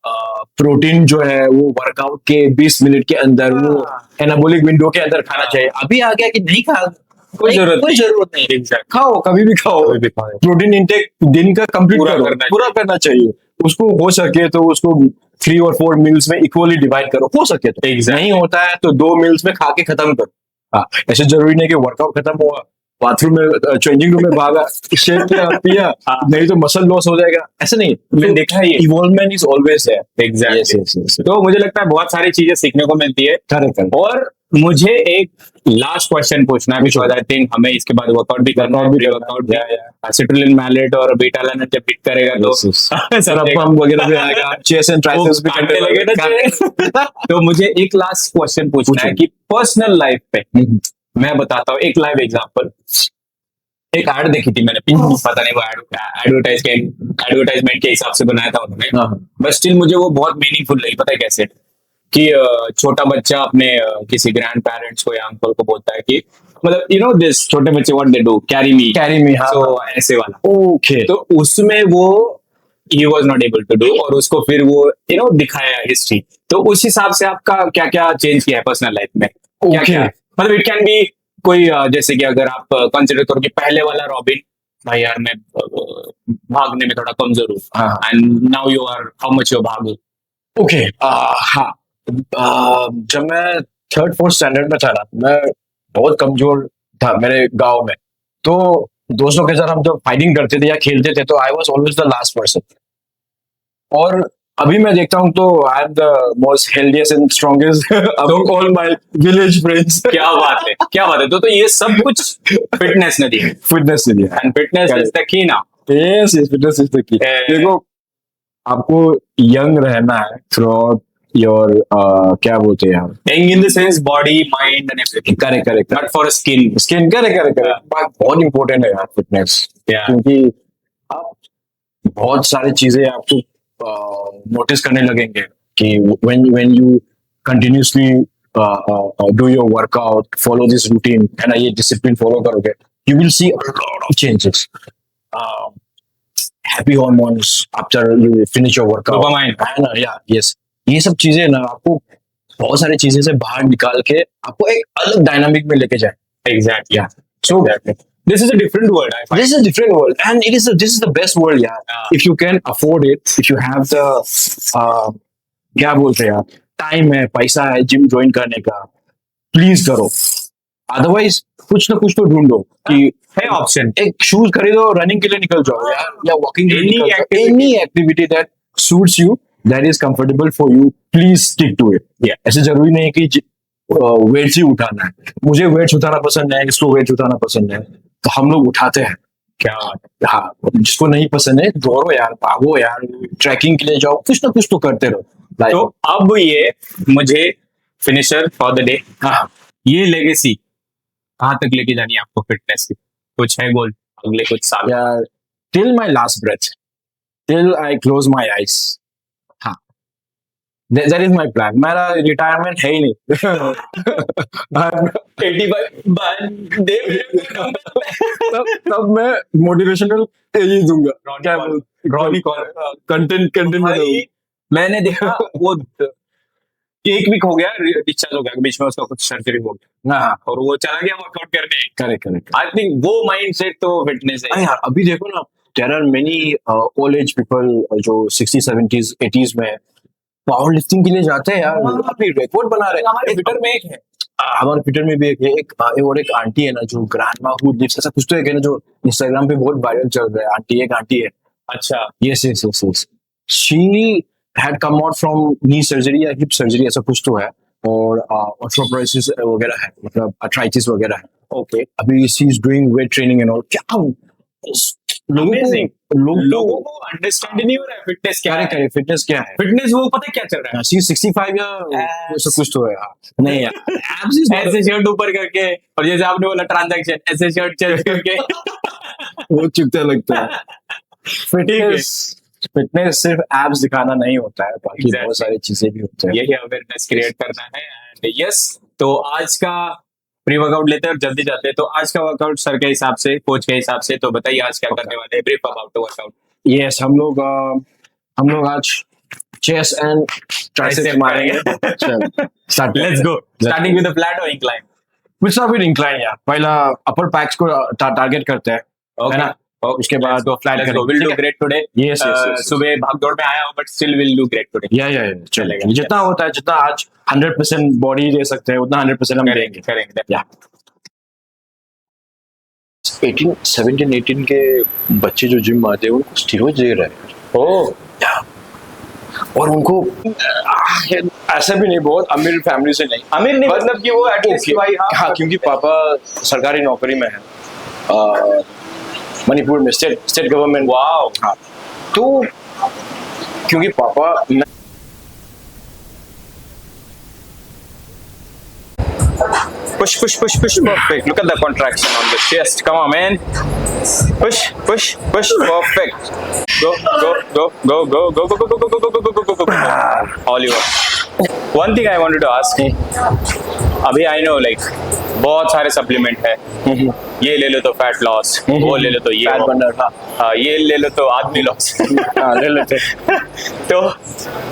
प्रोटीन जो है वो वर्कआउट के 20 मिनट के अंदर वो एनाबॉलिक विंडो के अंदर खाना चाहिए। अभी आ गया कि नहीं खा, कोई जरूरत नहीं। Exactly. खाओ, कभी भी खाओ। प्रोटीन इंटेक दिन का कंप्लीट पूरा करना चाहिए। उसको हो सके तो उसको 3 और 4 मील्स में इक्वली डिवाइड करो, हो सके तो। नहीं होता है तो 2 मील्स में खा के खत्म करो। हाँ, ऐसे जरूरी नहीं कि वर्कआउट खत्म हुआ, बाथरूम में चेंजिंग रूम में भागा, शेक पिया, नहीं तो मसल लॉस हो जाएगा। ऐसा नहीं, मैंने देखा है ये। Involvement is always there. Exactly. तो मुझे लगता है बहुत सारी चीजें सीखने को मिलती है। करेक्ट। और मुझे एक लास्ट क्वेश्चन पूछना है, बिकॉज़ आई थिंक हमें इसके बाद वर्कआउट भी करना है। वर्कआउट भी, सिट्रुलिन मैलेट और बीटा लाइन जब हिट करेगा तो सर पंप वगैरह भी आएगा, चेस्ट एंड ट्राइसेप्स भी काटने लगे ना। तो मुझे एक लास्ट क्वेश्चन पूछना है कि पर्सनल लाइफ पे मैं बताता हूँ एक लाइव एग्जांपल। एक एड देखी थी मैंने, पता नहीं वो एडवर्टाइजमेंट के हिसाब से बनाया था उन्होंने, बट स्टिल मुझे वो बहुत मीनिंगफुल लगी। पता है कैसे? कि छोटा बच्चा अपने किसी ग्रैंड पेरेंट्स को या अंकल को बोलता है कि मतलब यू नो दिस, छोटे बच्चे व्हाट दे डू, कैरी मी। तो ऐसे वाला। ओके। तो उसमें वो he was not able to do, और उसको फिर वो यू नो दिखाया हिस्ट्री। तो उस हिसाब से आपका क्या क्या चेंज किया है पर्सनल लाइफ में? क्या क्या मतलब इट कैन बी कोई जैसे कि अगर आप कंसिडर करो कि पहले वाला रॉबिन, भाई यार मैं भागने में थोड़ा कमजोर हूँ, and now you are how much you भाग। ओके। हाँ, जब मैं 3rd 4th स्टैंडर्ड में था ना, मैं बहुत कमजोर था मेरे गांव में। तो दोस्तों के साथ हम जब फाइटिंग करते थे या खेलते थे तो I was always the last person. और अभी मैं देखता हूँ तो I am the most healthiest and strongest among all my village friends. क्या बात है, क्या बात है। तो ये सब कुछ फिटनेस ने दी, फिटनेस ने दिया, and fitness is the key ना। Yes, fitness is the key. देखो, आपको यंग रहना है थ्रू योर क्या बोलते हैं यार, young in the sense body, mind and everything. Correct. Not for skin. Correct. बहुत इंपॉर्टेंट है यार फिटनेस, क्योंकि आप बहुत सारी चीजें आपको नोटिस करने लगेंगे कि when you continuously do your workout, follow this routine, है ना, ये discipline follow करोगे, you will see a lot of changes. Happy hormones after you finish your workout, Dopamine. है ना, yes, ये सब चीजें ना आपको बहुत सारी चीजें से बाहर निकाल के आपको एक अलग डायनामिक में लेके जाए. Exactly. Yeah. So Exactly. This is a different world. I find. this is a different world, and this is the best world, yeah. If you can afford it, if you have the क्या बोलते हैं यार, time है, पैसा है gym join करने का, please करो. अदरवाइज कुछ ना कुछ तो ढूंढो कि है option. एक शूज खरीदो, रनिंग के लिए निकल जाओ यार, या walking Any any activity that suits you, that is comfortable for you, please stick to it. Yeah. ऐसे जरूरी नहीं है कि वेट्स ही उठाना है. मुझे वेट्स उठाना पसंद है, इसको वेट्स उठाना पसंद है, तो हम लोग उठाते हैं. क्या हाँ, जिसको नहीं पसंद है दौड़ो यार, भागो यार, ट्रैकिंग के लिए जाओ, कुछ ना कुछ तो करते रहो. तो अब ये मुझे फिनिशर फॉर द डे, हाँ, ये लेगेसी कहाँ तक लेके जानी है आपको फिटनेस की? कुछ है गोल अगले कुछ साल? यार, till my last breath, till I close my eyes. हाँ, दैट इज माय प्लान. मेरा रिटायरमेंट है ही नहीं. 85 तब मैं मोटिवेशनल यही दूंगा. क्या रॉनी कॉल कंटेंट भाई, मैंने देखा वो एक वीक हो गया, डिस्चार्ज हो गया, बीच में उसका कुछ सर्जरी हो गया. हाँ, और वो चला गया वर्कआउट करने. करेक्ट. आई थिंक वो माइंडसेट तो फिटनेस है. यार अभी देखो ना, there are many old age people जो 60, 70s, 80s में पावर लिफ्टिंग के लिए जाते हैं यार, अपनी रिकॉर्ड बना रहे हैं. हमारे फिटर में एक है, हमारे ट्विटर में भी एक आंटी है ना, जो ग्रैंडमा हू लिव्स, ऐसा कुछ तो है ना, जो इंस्टाग्राम पे बहुत वायरल चल रहा है. एक आंटी है. अच्छा, yes. She had come out from knee surgery या हिप सर्जरी, ऐसा कुछ तो है, और ऑर्थोप्रोसिस वगैरह है, मतलब अर्थराइटिस वगैरह है. ओके. अभी she is doing weight training and all. क्या लोगों को अंडरस्टैंड नहीं हो रहा है फिटनेस क्या है. फिटनेस क्या है. फिटनेस वो पता है क्या चल रहा है? शी 65 या ऐसा कुछ तो है. नहीं यार, abs is not- ऐसे शर्ट ऊपर करके, और जैसे आपने बोला ट्रांजैक्शन, ऐसे शर्ट चेंज करके वो चुपता लगता है. फिटनेस सिर्फ एब्स दिखाना नहीं होता है, बाकी Exactly. बहुत सारी चीजें भी होती है. यही अवेयरनेस क्रिएट करना है. एंड यस, तो आज का प्री वर्कआउट लेते हैं और जल्दी जाते हैं. तो आज का वर्कआउट सर के हिसाब से, कोच के हिसाब से, तो बताइए आज क्या करने वाले हैं. Brief about the workout. Yes, हम लोग आज चेस्ट एंड ट्राइसेप मारेंगे. Let's go. Starting with the flat और incline. Will start with incline यार. पहला अपर पैक्स को टारगेट करते हैं, है ना. उसके बाद तो flat let's go. Will do great today. Yes. सुबह भागदौड़ में आया हूं, but still will do great today. या चलेगा. जितना होता है, जितना आज 100% बॉडी दे सकते हैं, उतना 100% हम देंगे. करेंगे. या 17, 18 के बच्चे जो जिम आते हैं, उनको स्टीरॉइड दे रहे हैं. ओह, और उनको ऐसा भी नहीं, बहुत अमीर फैमिली से नहीं. अमीर नहीं, मतलब कि वो एटलीस्ट भाई. हाँ, क्योंकि पापा सरकारी नौकरी में है, मणिपुर में, स्टेट गवर्नमेंट. वाओ. हाँ, तो क्योंकि पापा Push. Perfect. Look at the contraction on the chest. Come on, man. Push. Perfect. Go. All yours. One thing I wanted to ask. अभी I know like बहुत सारे सप्लीमेंट है. ये ले लो तो फैट लॉस, वो ले लो तो ये फैट बर्नर. हाँ, ये ले लो तो आदमी लॉस. ले लेते. तो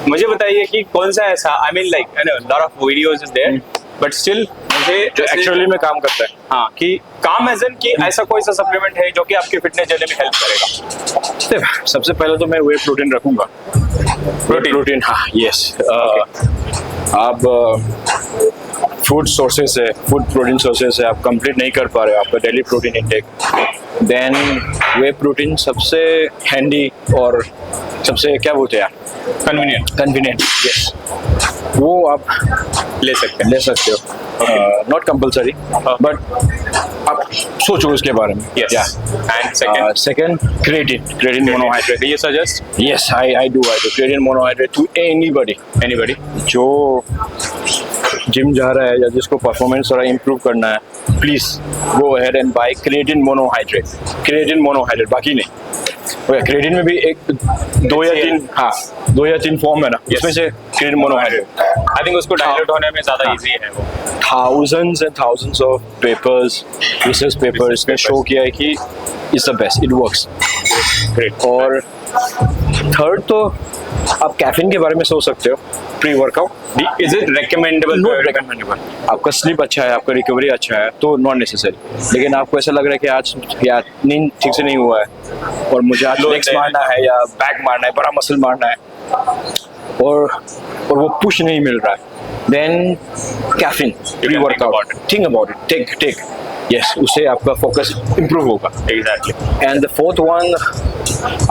मुझे बताइए कि कौन सा ऐसा, I mean like lot of videos is there, but still मुझे जो एक्चुअली में काम करता है. हाँ, कि काम एज कि ऐसा कोई सा सप्लीमेंट है जो कि आपकी फिटनेस जर्नी में हेल्प करेगा. सबसे पहले तो मैं वे प्रोटीन रखूंगा. प्रोटीन. हाँ, यस. आप फूड सोर्सेस से, फूड प्रोटीन सोर्सेस से आप कंप्लीट नहीं कर पा रहे हो आपका डेली प्रोटीन इंटेक, देन वे प्रोटीन सबसे हैंडी और सबसे क्या बोलते हैं यार, कन्वीनियंट. यस, वो आप ले सकते हो. नॉट कंपलसरी, बट आप सोचो उसके बारे में. Yes. And second, creatine monohydrate. Do you suggest? Yes, I do creatine monohydrate to anybody जो जिम जा रहा है या जिसको परफॉर्मेंस थोड़ा इम्प्रूव करना है, please go ahead and buy creatine monohydrate. बाकी नहीं. क्रेडिट में भी एक दो या तीन फॉर्म है ना, उसमें से क्रेडिट मोनोहाइड्रेट आई थिंक उसको डाइल्यूट होने में ज्यादा इजी है वो। thousands and thousands of papers, research papers ने शो किया है कि it's the best, it works. Great. और थर्ड तो आप कैफीन के बारे में सोच सकते हो, pre workout is it recommendable? Not recommendable. आपका स्लीप अच्छा है, आपका रिकवरी अच्छा है तो नॉट नेसेसरी। लेकिन आपको ऐसा लग रहा है कि आज या नींद ठीक से नहीं हुआ है और मुझे आज लेग्स मारना है या बैक मारना है, बड़ा मसल मारना है और वो पुश नहीं मिल रहा है, then caffeine pre workout, think about it, take yes, उससे आपका फोकस इंप्रूव होगा। Exactly. And the fourth one,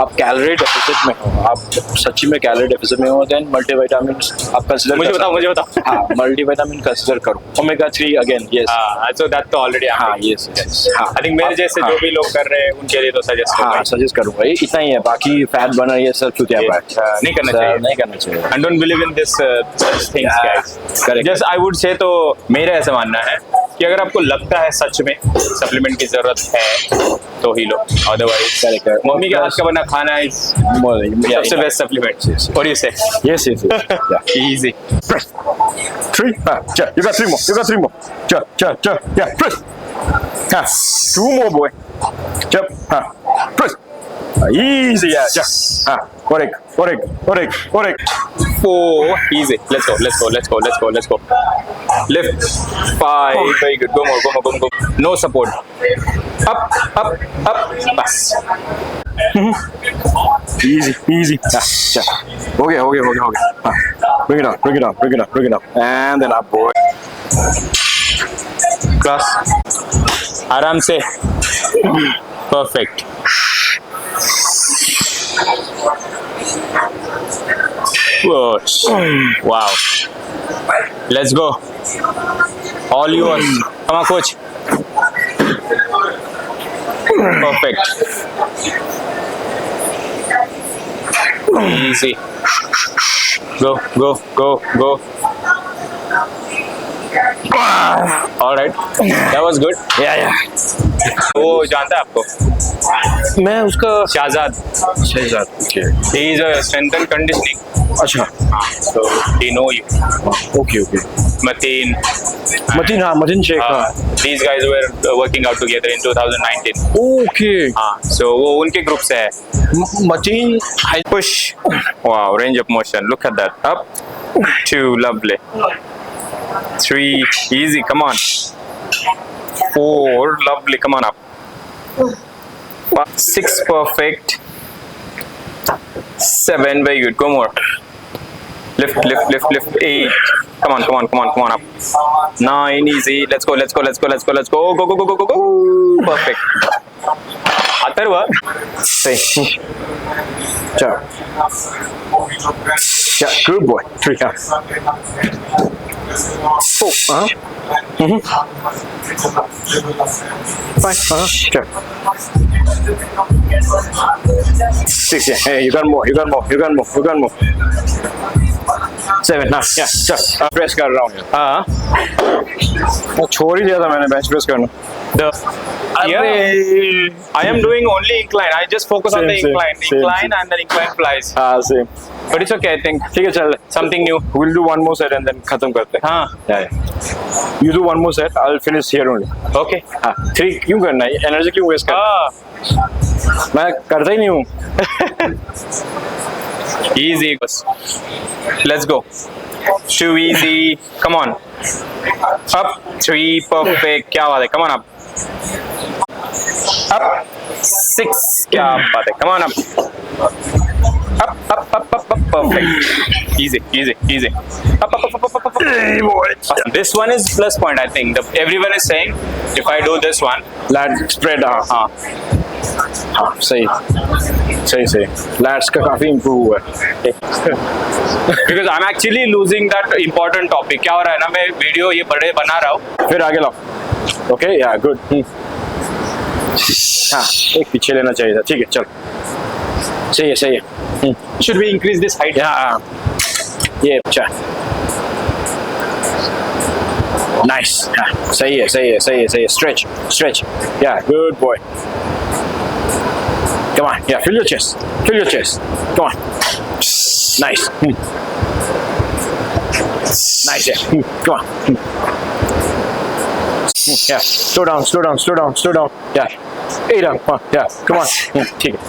आप कैलोरी डेफिसिट में हो, आप सच्ची में कैलोरी डेफिसिट में हो, देन मल्टीविटामिन आप कंसीडर मुझे बताओ। हाँ, मल्टीविटामिन कंसीडर करो, omega 3 again, yes. So that तो ऑलरेडी हाँ, यस, हाँ, आई थिंक मेरे जैसे जो भी लोग कर रहे हैं उनके लिए तो सजेस्ट हाँ, सजेस्ट करूंगा, ये इतना ही है, बाकी फैट बर्नर ये सब चुतिया नहीं करना चाहिए। चाहिए। I don't believe in this such things, guys. Correct. Just I would say तो मेरा ऐसा मानना है कि अगर आपको लगता है सच में सप्लीमेंट की जरूरत है तो ही लो, अदरवाइज Correct. मम्मी के हाथ का बना खाना इज सबसे बेस्ट सप्लीमेंट। और यू से Yes, easy 3, you got 3 more, yeah, press, 2 more boy, press, easy, yeah, correct, 4 easy, let's go, lift 5, very good, go more, no support, up, बस easy, हो गया, bring it up, and then up boy, class आराम से, perfect. Wow, let's go, all yours, come on coach, perfect, easy, go, all right, that was good, yeah, वो जानता है आपको? मैं उसका Shahzad, he is a strength and conditioning, अच्छा, so he know you, okay, Mateen, Mateen Sheikh, these guys were working out together in 2019, okay, so वो उनके group से है। Mateen, Push, wow, range of motion, look at that, up, 2, lovely, 3, easy, come on, 4, lovely, come on up, 6, perfect, 7, very good, go more, lift, 8, come on up, 9, easy, let's go, go, perfect, Atharva सही, good boy, 3, Oh, 5, 6, yeah, hey, you got more, 7, yeah, press कर रहा हूँ, छोड़ ही दिया था मैंने bench press करना। I am doing only incline. I just focus on the incline and then incline flies. Same. But it's okay, I think. ठीक है, चल, Something new. we'll do one more set and then खत्म करते हैं। हाँ, yeah. You do one more set, I'll finish here only. okay. 3 क्यों करना है? एनर्जी क्यों वेस्ट करना? मैं करता ही नहीं हूँ। Easy. Let's go. 2 easy. Come on. Up. 3 perfect. क्या बात है? Come on up. Up. 6. क्या बात है? Come on up. Up. Perfect. Easy. Up. Hey boy. This one is plus point, I think. Everyone is saying if I do this one, Lat spread, हाँ, सही, let's का काफी improve हुआ है। because I'm actually losing that important topic. क्या हो रहा है ना, मैं वीडियो ये बड़े बना रहा हूँ। फिर आगे लाओ, ओके, या गुड, हाँ, एक पीछे लेना चाहिए था, ठीक है, चलो, सही है, Should we increase this height? हाँ, ये अच्छा, नाइस, हाँ, सही है, स्ट्रेच, या good boy, Come on. Yeah, fill your chest. Fill your chest. Come on. Nice. Nice. Yeah. Come on. Yeah. Slow down. Slow down. Slow down. Slow down. Yeah. Hey down. Come on. Yeah. Come on. ठीक है.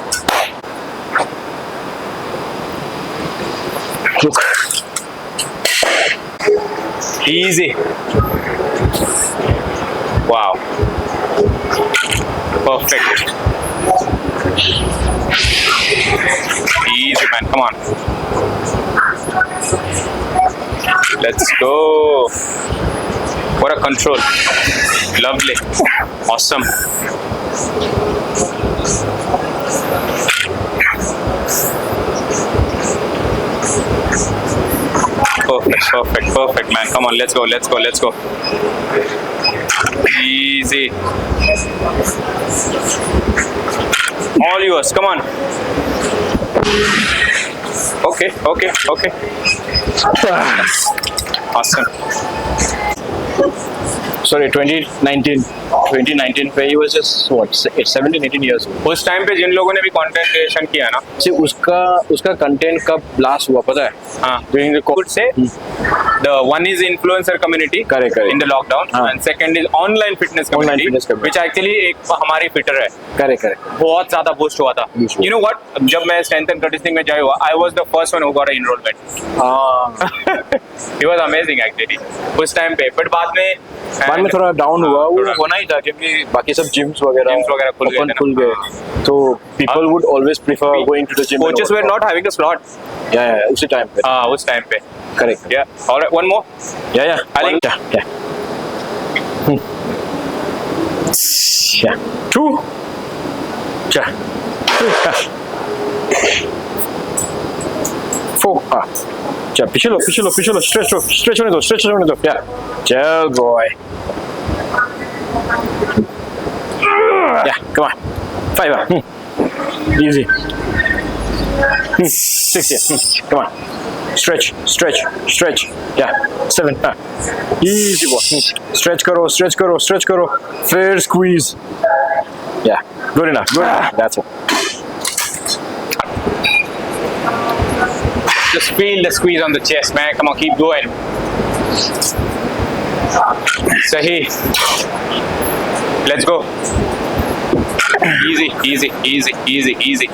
Look. Easy. Wow. Perfect. Easy, man. Come on. Let's go. What a control. Lovely. Awesome. Perfect, man. Come on, let's go. Easy. All yours. Come on. Okay. Awesome. Sorry, 2019 पे he was just what 17 18 years old. उस time पे जिन लोगों ने भी content creation किया ना, See, उसका content कब ब्लास्ट हुआ पता है? हाँ, During the could say the one is influencer community Correct. in the lockdown, हाँ. and second is online fitness Online community, fitness community. which actually एक हमारी फिटर है, correct. बहुत ज्यादा बूस्ट हुआ था. Boost हुआ. You know what? जब मैं strength and conditioning में जाया हुआ, I was the first one who got an enrollment. It was amazing actually उस टाइम पे, but बाद में थोड़ा डाउन हुआ, वो थोड़ा- होना ही था क्योंकि बाकी सब gyms वगैरह खुल गए थे ना. खुल गए, तो people would always prefer going to the gym. coaches were not having a slot. Yeah, उसी टाइम पे. हाँ, उस टाइम पे. Correct. Yeah. All right, one more. Yeah. I think- Yeah. 2. Yeah. 4. Yeah. पीछे लो. Stretch होने दो. Yeah. Chill, boy. Yeah. Come on. 5. Easy. 6. Yeah. Come on. Stretch. Yeah. 7. Easy boy. Stretch करो. Fair squeeze. Yeah. Good enough. That's it. Just feel the squeeze on the chest, man. Come on, keep going. Sahi. Let's go. Easy.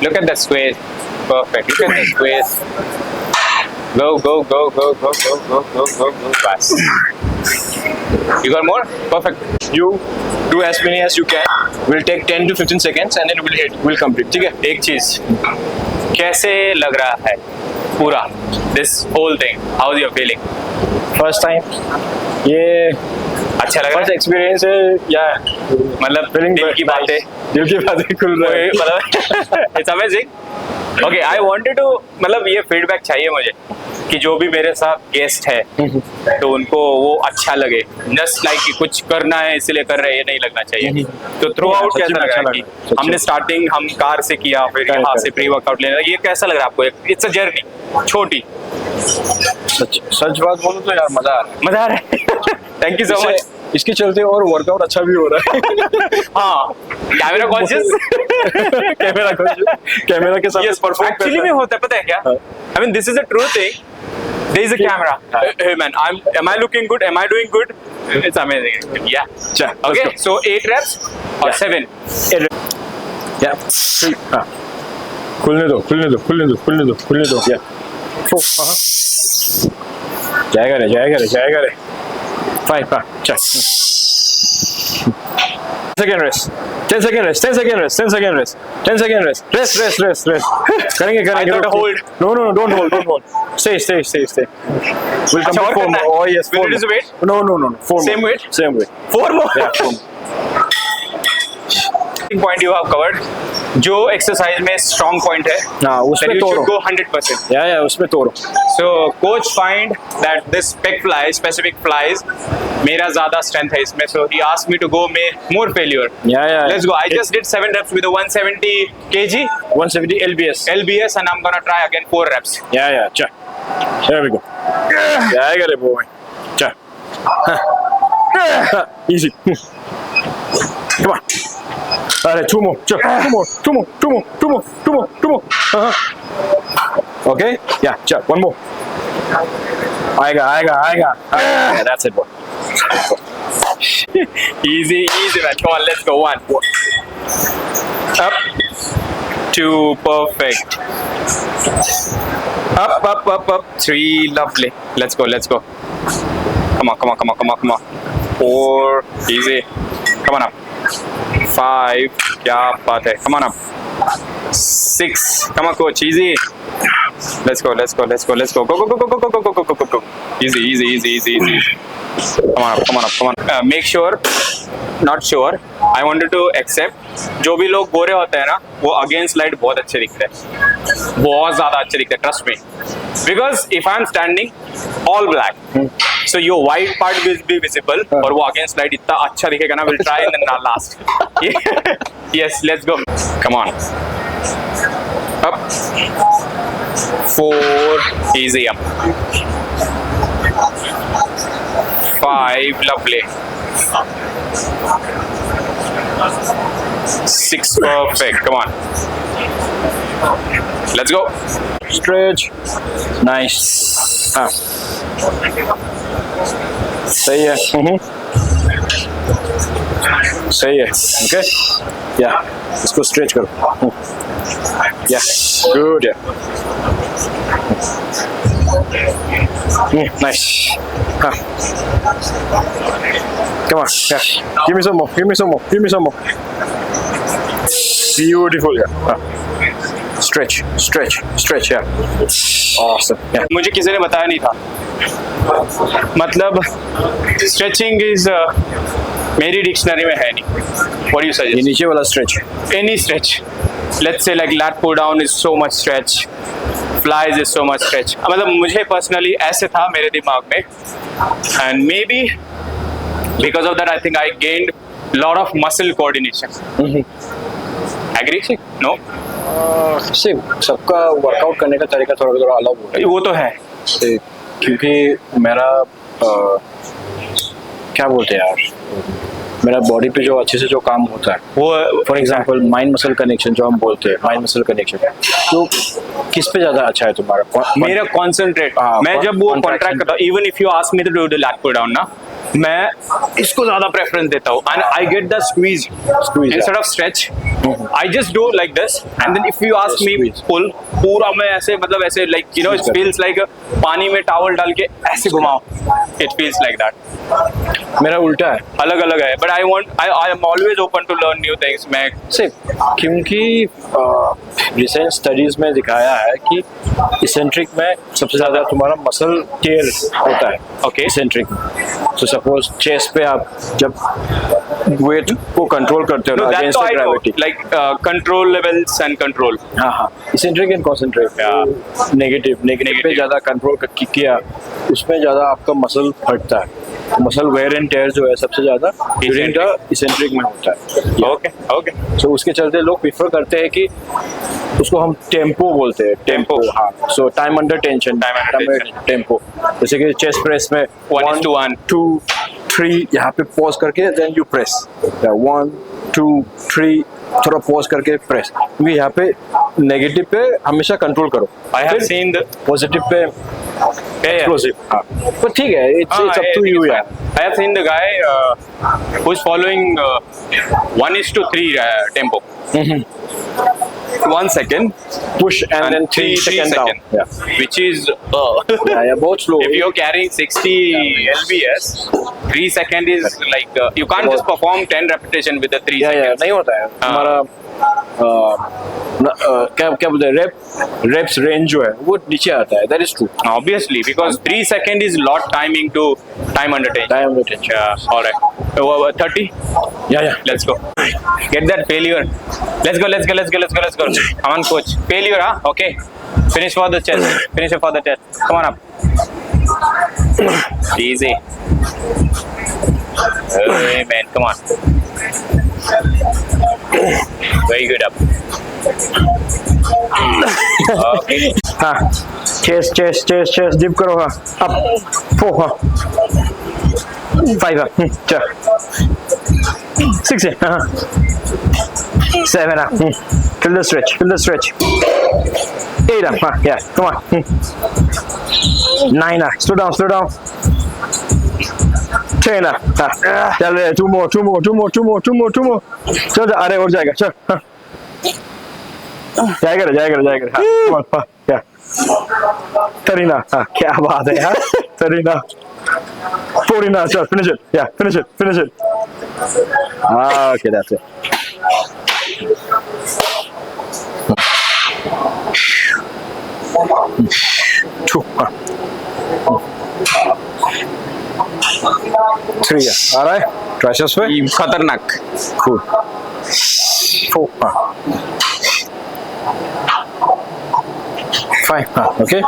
Look at the squeeze. Perfect. Look at the squeeze. Go. Fast. You got more? Perfect. You do as many as you can. We'll take 10 to 15 seconds and then we'll complete. ठीक है? एक चीज, कैसे लग रहा है पूरा this whole thing? How's your feeling? First time. ये अच्छा लग रहा first है? experience है. Yeah. मतलब Feeling दिल की nice. बातें दिल की बातें खुल रहा है. मतलब it's amazing. Okay, I wanted to, मतलब ये फीडबैक चाहिए मुझे कि जो भी मेरे साथ गेस्ट है तो उनको वो अच्छा लगे, जस्ट लाइक कि कुछ करना है इसलिए कर रहे हैं, ये नहीं लगना चाहिए. तो थ्रू आउट सच्ची कैसा में लग रहा अच्छा है कि लग रहा है, हमने स्टार्टिंग हम कार से किया, फिर Correct, यहाँ से correct. प्री वर्कआउट लेने लगे, ये कैसा लग रहा है आपको? इट्स अ जर्नी, छोटी. सच बात बोलूं तो यार मजा आ रहा है. मजा आ रहा है. Thank you so much. इसके चलते और वर्कआउट अच्छा भी हो रहा है. हाँ, कैमरा कॉन्शियस. कैमरा के साथ परफॉर्म एक्चुअली में होता है, पता है क्या? I mean this is a true thing. There is a camera. Hey man, am I looking good? Am I doing good? It's amazing. Yeah. Okay. So 8 reps or 7. Yeah. 3. खुलने दो. Yeah. 4. जाएगा रे. 5. चल. 10 second rest. Rest. करेंगे. I thought hold. No, don't hold. Stay. We'll अच्छा, और complete 4 करना है? more. Oh yes, Will 4 you reduce more. weight? No. 4 Same more. weight? Same weight. 4 more. Yeah, 4 more. Point you have covered. जो exercise में strong point है, हाँ, उसमें then you should तोड़ो. go 100%. Yeah, उसमें तोड़ो. So coach find that this pec fly, specific flies, मेरा ज़्यादा strength है इसमें, so he asked me to go more failure. Yeah. Let's go. I just did 7 reps with a 170 kg 170 LBS. LBS and I'm gonna try again 4 reps. Yeah. Chal. There we go. जाएगा रे boy. Chal. Easy. Come on. अरे two more. Okay, yeah, चल one more. आएगा. Yeah, that's it, boy. Easy, man. Come on, let's go. 1. Up. 2. Perfect. Up. 3. Lovely. Let's go. Come on. 4. Easy. Come on up. 5. क्या बात है. Come on up. 6. Come on, coach. Easy. Let's go. Go. Easy. Come on up. Make sure, not sure, I wanted to accept, जो भी लोग गोरे होते हैं ना, वो अगेंस्ट लाइट बहुत अच्छे दिखते हैं, बहुत ज्यादा अच्छे दिखते हैं, trust me. Because if I'm standing all black, so your white part will be visible, और वो अगेंस्ट लाइट इतना अच्छा दिखेगा ना. We'll try in the last. Yes, let's go. Come on. Up. 4. Easy up. 5. Lovely. 6. Perfect. Come on. Let's go. Stretch. Nice. हाँ. सही है. सही है. Okay. Yeah. इसको stretch करो. Yeah. Good. Nice. Huh. Come on. Yeah. Give me some more. Beautiful. Yeah. Huh. Stretch. Yeah. Awesome. Yeah. मुझे किसी ने बताया नहीं था. मतलब स्ट्रेचिंग इज मेरी डिक्शनरी में है नहीं. What do you ये suggest? नीचे वाला stretch. Any stretch. Let's say like lat pull down is so much stretch. Flies is so much stretch. मतलब मुझे पर्सनली ऐसे था मेरे दिमाग में. And maybe because of that I think I gained lot of muscle coordination. Agree? No? सबका workout करने का तरीका थोड़ा अलग होता है. वो तो है. क्योंकि मेरा क्या बोलते हैं यार, मेरा बॉडी पे जो अच्छे से जो काम होता है, वो for example mind muscle connection जो हम बोलते हैं, माइंड मसल कनेक्शन, तो किस पे ज्यादा अच्छा है तुम्हारा? मेरा कॉन्सेंट्रेट. मैं जब वो कॉन्ट्रैक्ट करता हूँ, even if you ask me to do the lat pull down ना, मैं इसको ज्यादा प्रेफरेंस देता हूँ. And I get the squeeze instead of stretch. I just do like this and then if you ask me pull, पूरा मैं ऐसे मतलब ऐसे like you know it feels like पानी में टॉवल डाल के ऐसे घुमाओ. It feels like that. मेरा उल्टा है. अलग है. But I am always open to learn new things. मैं क्योंकि रिसेंट स्टडीज में दिखाया है कि इसेंट्रिक में सबसे ज्यादा तुम्हारा मसल टेयर होता है. Okay. इसेंट्रिक में. तो सपोज चेस्ट पे आप जब वेट को कंट्रोल करते हो ना against the gravity, like control levels and control. हाँ, इसेंट्रिक एंड कॉन्सेंट्रेट. नेगेटिव पे ज्यादा कंट्रोल किया, उसमें ज्यादा आपका मसल फटता है. मसल वेयर एंड टेयर जो है सबसे ज्यादा ड्यूरिंग द इसेंट्रिक में होता है. ओके. सो उसके चलते लोग प्रेफर करते हैं कि उसको हम टेम्पो बोलते हैं. टेम्पो. हाँ. सो टाइम अंडर टेंशन. टेम्पो. जैसे कि चेस्ट प्रेस में 1:1 2 3 यहाँ पे पॉज करके देन यू प्रेस. 1 2 3 थोड़ा पॉज करके प्रेस. क्योंकि यहाँ पे नेगेटिव पे हमेशा कंट्रोल करो. I have seen the positive pay explosive. हाँ, तो ठीक है. इट्स अप टू यू यार. I have seen the guy who's following 1:3 tempo. 1 second Push and then 3 seconds down. Yeah. Which is Yeah, बहुत slow. if you're carrying 60 lbs, 3 second is like you can't just perform 10 repetition with the 3 seconds. नहीं होता है. हमारा क्या बोलते हैं, reps range जो है वो नीचे आता है. That is true. Obviously, because 3 second is lot timing to time under tension. Time under tension. Yeah, all right. 30. Yeah. Let's go. Get that failure. Let's go. Come on, coach. Failure, huh? Okay. Finish for the chest. Finish it for the chest. Come on up. Easy. Hey, man. Come on. Very good up. Okay. हाँ. Chest dip करो. हाँ. Up. 4. हाँ. 5. हाँ. 6 है. हाँ. 7 up. Fill the stretch. 8 up. Yeah, come on. 9 up. Slow down. 10 up. चल रहे. Two more. चल अरे और जाएगा. चल. जाएगा. Come on. Yeah. Tarina. क्या बात है यार. Tarina. 49. Chal, finish it. Yeah, finish it. Okay, that's it. Two. 3. Yeah. All right. Triceps पे. खतरनाक. Cool. 4. 5. Okay.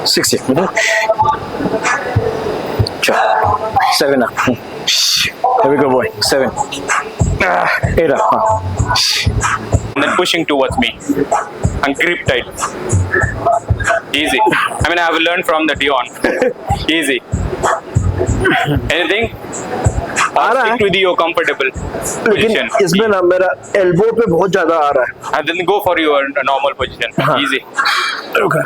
6. Yeah. 7 up. Here we go, boy. 7. 8 up. And then pushing towards me and grip tight. Easy. I mean, I have learned from the Dion. Easy. Anything? आ रहा है. Stick with your comfortable लेकिन position. इसमें ना मेरा elbow पे बहुत ज्यादा आ रहा है. And then go for your normal position. हाँ. Easy.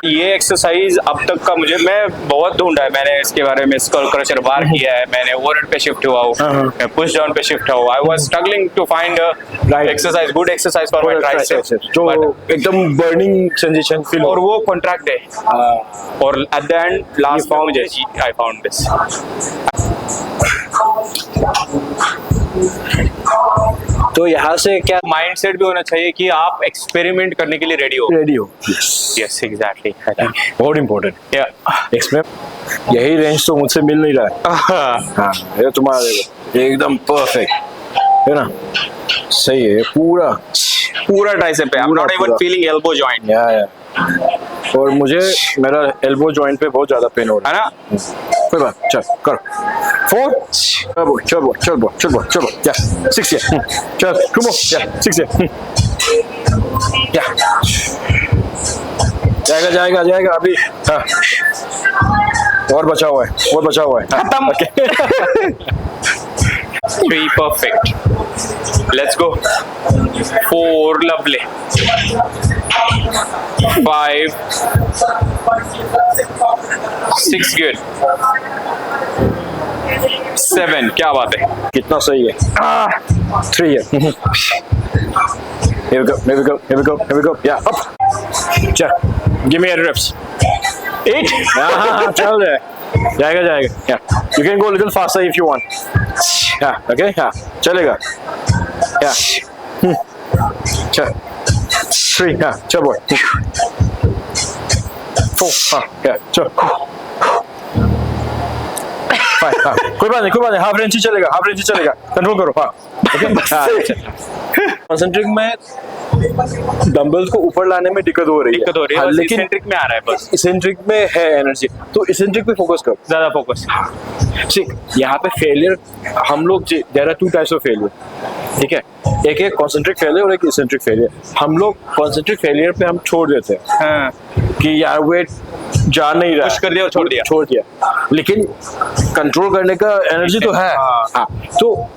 ये एक्सरसाइज अब तक का मैं बहुत ढूंढा है. मैंने इसके बारे में स्कल क्रशर बार किया है. मैंने ओवरहेड पे शिफ्ट हुआ हूँ. मैं पुश डाउन पे शिफ्ट हुआ. I was struggling to find exercise, good exercise for my triceps. जो एकदम बर्निंग सेंसेशन फील. और वो कॉन्ट्रैक्ट है. और एट द एंड लास्ट में मुझे आई फाउंड दिस. तो यहाँ से क्या माइंडसेट भी होना चाहिए कि आप एक्सपेरिमेंट करने के लिए रेडी हो. Yes exactly. बहुत इम्पोर्टेंट. यही रेंज तो मुझसे मिल नहीं रहा है. हाँ, ये तुम्हारा एकदम परफेक्ट है ना. सही है. पूरा ट्राइसेप पे. I am not even feeling elbow joint. या और मुझे मेरा एल्बो जॉइंट पे बहुत ज्यादा पेन हो रहा है ना. कोई बात. चल कर. 4. चल. या 6. चल. Come on. या 6. या जाएगा अभी. हाँ. और बचा हुआ है. खत्म. 3 perfect. Let's go. 4 lovely. 5 6 good. 7 क्या बात है. कितना सही है. 3 है. Here we go. Yeah, up. चल. Give me 8 reps. 8. हाँ, चल रहा है. जाएगा. Yeah. You can go a little faster if you want. Yeah, okay. Yeah. चलेगा. Yeah. चल. 3. Yeah. चल boy. 4. हाँ. Yeah. चल. 5. हाँ. कोई बात नहीं. हाफ रेंज ही चलेगा. कंट्रोल करो. हाँ. Okay. कॉन्सेंट्रिक में डंबल्स को ऊपर लाने में दिक्कत हो रही है. लेकिन इसेंट्रिक में आ रहा है बस. इसेंट्रिक में है एनर्जी, तो इसेंट्रिक पे फोकस करो. ज्यादा फोकस. यहाँ पे फेलियर हम लोग there are 2 types of failure. ठीक है. एक है कॉन्सेंट्रिक फेलियर और एक इसेंट्रिक फेलियर. हम लोग कॉन्सेंट्रिक फेलियर पे हम छोड़ देते हैं. हाँ. कि यार वेट जा नहीं रहा. पुश कर दिया और छोड़ दिया. लेकिन कंट्रोल करने का एनर्जी तो है. हाँ. तो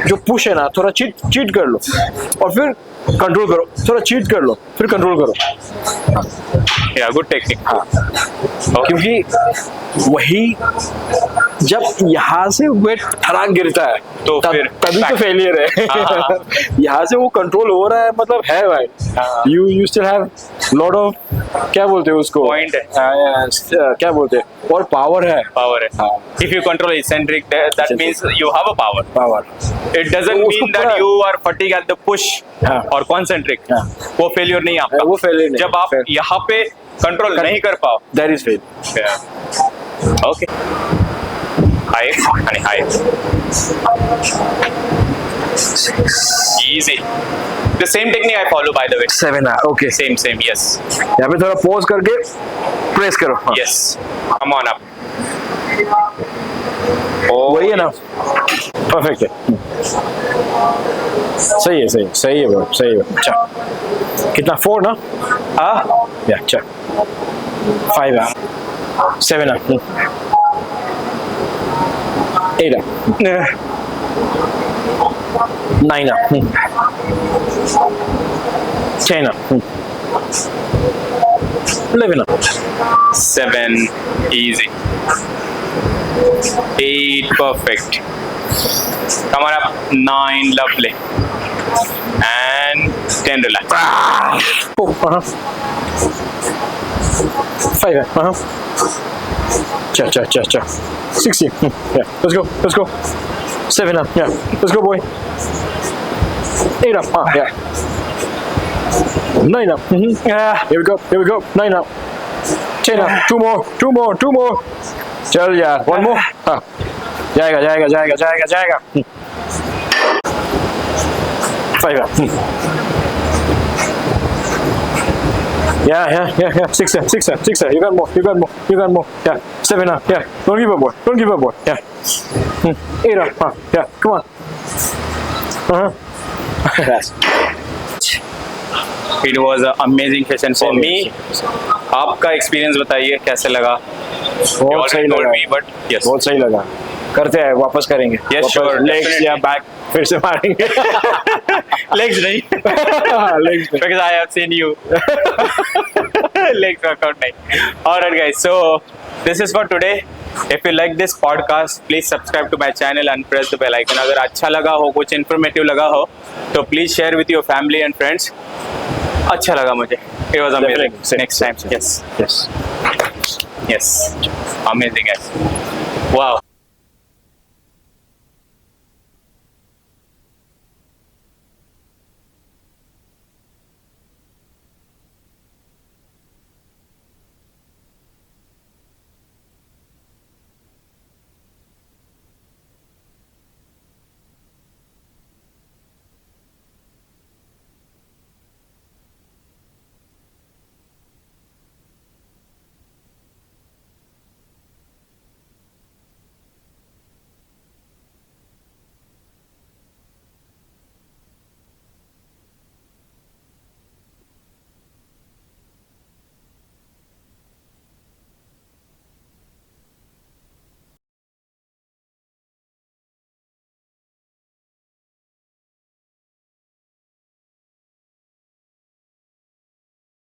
जो पुश है ना, थोड़ा चीट कर लो और फिर कंट्रोल करो. थोड़ा चीट कर लो फिर कंट्रोल करो. या गुड टेक्निक. हाँ. क्योंकि वही जब यहाँ से वेट थराक गिरता है तो फिर तभी तो फेलियर है. यहाँ से वो कंट्रोल हो रहा है, मतलब है भाई. You still have lot of क्या बोलते हैं उसको, पॉइंट है. क्या बोलते हैं, और पावर है. If you control eccentric, that means you have a power. It doesn't तो mean that you are fatigue at the push or concentric. वो failure नहीं आपका. वो फेलियर नहीं. जब आप यहाँ पे कंट्रोल नहीं कर पाओ, that is fail. Okay. High. Easy. The same technique I follow, by the way. 7. Okay. Same. Yes. यहाँ पे थोड़ा पॉज करके प्रेस करो. Yes. Come on up. वही है ना. परफेक्ट है. सही है bro. अच्छा. कितना 4 ना. या अच्छा. 5 7 8 7 9 up. 10 up. 11 up. 7 easy. 8 perfect. Come on up. 9 lovely. And 10 relax. 4. 5 up. Cha. 16. Yeah. Let's go. 7 up. Yeah. Let's go, boy. 8 up. Yeah. 9 up. Yeah. Here we go. 9 up. 10 up. 2 more. चल यार. 1 more. हाँ. जाएगा. 5 up. Yeah. 6 up. You got more. Yeah. 7 up. Yeah. Don't give up, boy. Yeah. 8 up. Yeah. Come on. It was an amazing session for me. आपका experience बताइए कैसे लगा? बहुत सही लगा. बट यस बहुत सही लगा. करते हैं, वापस करेंगे. Yes, sure, legs definitely. या बैक फिर से मारेंगे. legs नहीं legs. because I have seen you legs workout नहीं. Alright guys, so this is for today. If you like this podcast, please subscribe to my channel and press the bell icon. अगर अच्छा लगा हो, कुछ informative लगा हो, तो please share with your family and friends. अच्छा लगा मुझे. It was amazing. Next time, yes, amazing guys. Wow.